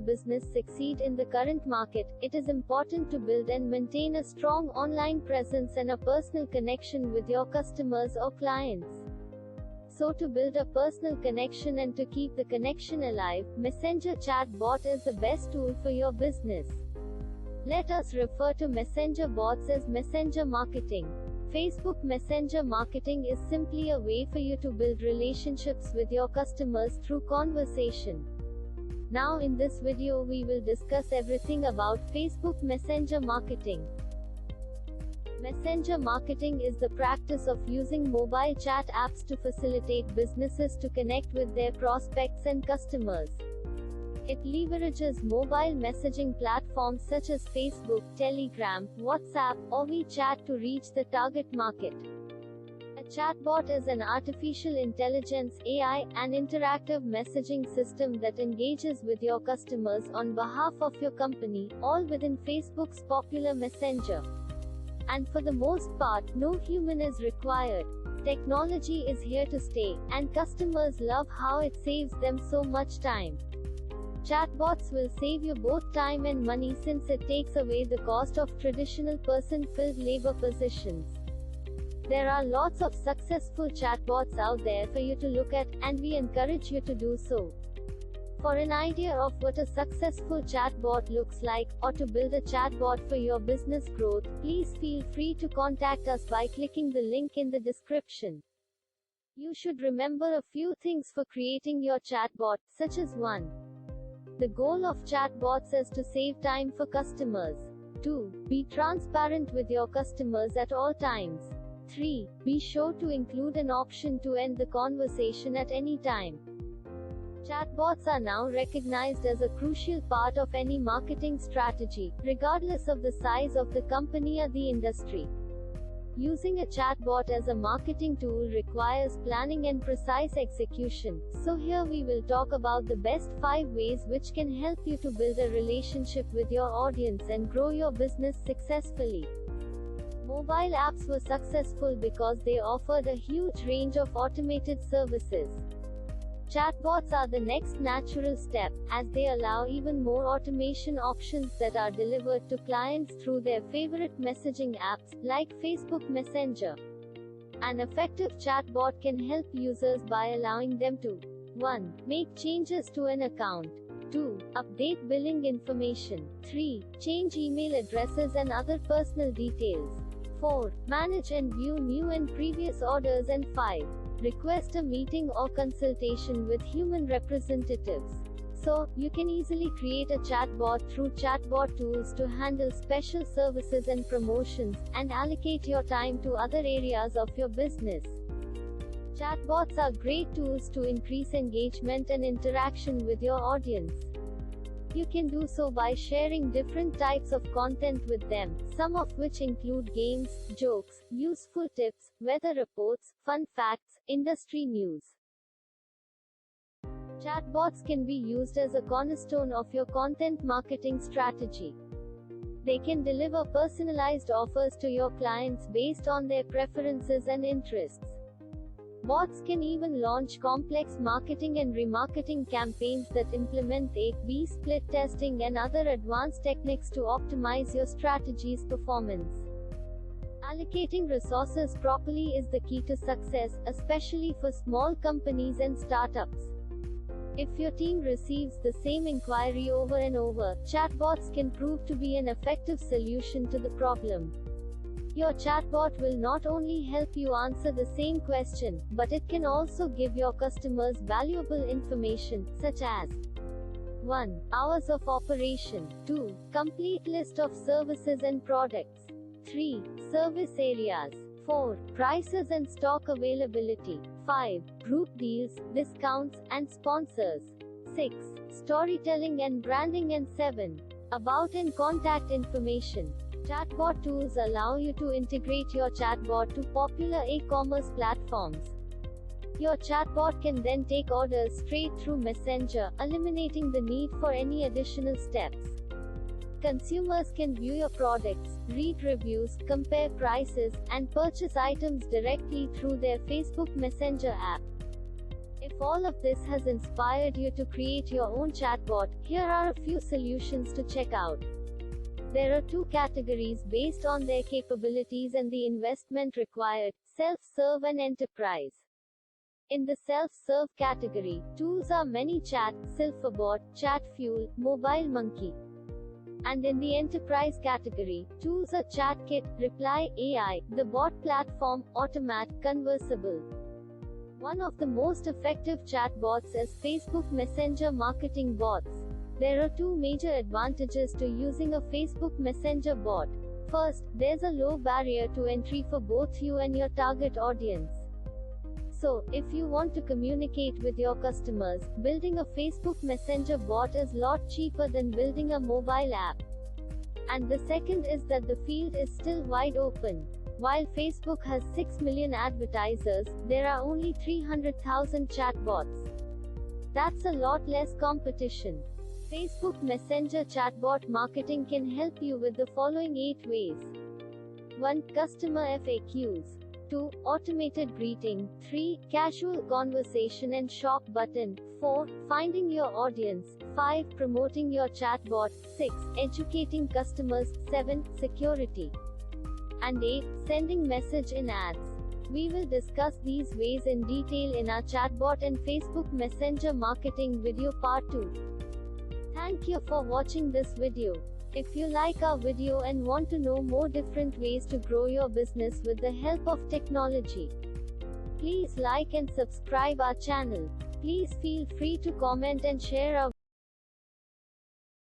business succeed in the current market, it is important to build and maintain a strong online presence and a personal connection with your customers or clients. So to build a personal connection and to keep the connection alive, Messenger Chatbot is the best tool for your business. Let us refer to Messenger bots as Messenger marketing. Facebook Messenger marketing is simply a way for you to build relationships with your customers through conversation. Now in this video we will discuss everything about Facebook Messenger marketing. Messenger marketing is the practice of using mobile chat apps to facilitate businesses to connect with their prospects and customers. It leverages mobile messaging platforms such as Facebook, Telegram, WhatsApp, or WeChat to reach the target market. A chatbot is an artificial intelligence (AI), an interactive messaging system that engages with your customers on behalf of your company, all within Facebook's popular Messenger. And for the most part, no human is required. Technology is here to stay, and customers love how it saves them so much time. Chatbots will save you both time and money since it takes away the cost of traditional person-filled labor positions. There are lots of successful chatbots out there for you to look at, and we encourage you to do so. For an idea of what a successful chatbot looks like, or to build a chatbot for your business growth, please feel free to contact us by clicking the link in the description. You should remember a few things for creating your chatbot, such as 1. The goal of chatbots is to save time for customers. 2. Be transparent with your customers at all times. 3. Be sure to include an option to end the conversation at any time. Chatbots are now recognized as a crucial part of any marketing strategy, regardless of the size of the company or the industry. Using a chatbot as a marketing tool requires planning and precise execution, so here we will talk about the best 5 ways which can help you to build a relationship with your audience and grow your business successfully. Mobile apps were successful because they offered a huge range of automated services. Chatbots are the next natural step, as they allow even more automation options that are delivered to clients through their favorite messaging apps, like Facebook Messenger. An effective chatbot can help users by allowing them to 1. Make changes to an account. 2. Update billing information. 3. Change email addresses and other personal details. 4. Manage and view new and previous orders. And 5. Request a meeting or consultation with human representatives. So, you can easily create a chatbot through Chatbot Tools to handle special services and promotions, and allocate your time to other areas of your business. Chatbots are great tools to increase engagement and interaction with your audience. You can do so by sharing different types of content with them, some of which include games, jokes, useful tips, weather reports, fun facts, industry news. Chatbots can be used as a cornerstone of your content marketing strategy. They can deliver personalized offers to your clients based on their preferences and interests. Bots can even launch complex marketing and remarketing campaigns that implement A/B split testing and other advanced techniques to optimize your strategy's performance. Allocating resources properly is the key to success, especially for small companies and startups. If your team receives the same inquiry over and over, chatbots can prove to be an effective solution to the problem. Your chatbot will not only help you answer the same question, but it can also give your customers valuable information, such as 1. Hours of operation. 2. Complete list of services and products. 3. Service areas. 4. Prices and stock availability. 5. Group deals, discounts, and sponsors. 6. Storytelling and branding. And 7. About and contact information. Chatbot tools allow you to integrate your chatbot to popular e-commerce platforms. Your chatbot can then take orders straight through Messenger, eliminating the need for any additional steps. Consumers can view your products, read reviews, compare prices, and purchase items directly through their Facebook Messenger app. If all of this has inspired you to create your own chatbot, here are a few solutions to check out. There are two categories based on their capabilities and the investment required: self-serve and enterprise. In the self-serve category, tools are ManyChat, Silverbot, Chatfuel, MobileMonkey. And in the enterprise category, tools are ChatKit, Reply AI, the bot platform, Automat, Conversable. One of the most effective chatbots is Facebook Messenger marketing bots. There are two major advantages to using a Facebook Messenger bot. First, there's a low barrier to entry for both you and your target audience. So, if you want to communicate with your customers, building a Facebook Messenger bot is a lot cheaper than building a mobile app. And the second is that the field is still wide open. While Facebook has 6 million advertisers, there are only 300,000 chatbots. That's a lot less competition. Facebook Messenger chatbot marketing can help you with the following 8 ways. 1. Customer FAQs. 2. Automated greeting. 3. Casual conversation and shop button. 4. Finding your audience. 5. Promoting your chatbot. 6. Educating customers. 7. Security. And 8. Sending message in ads. We will discuss these ways in detail in our chatbot and Facebook Messenger marketing video part 2. Thank you for watching this video. If you like our video and want to know more different ways to grow your business with the help of technology, please like and subscribe our channel. Please feel free to comment and share our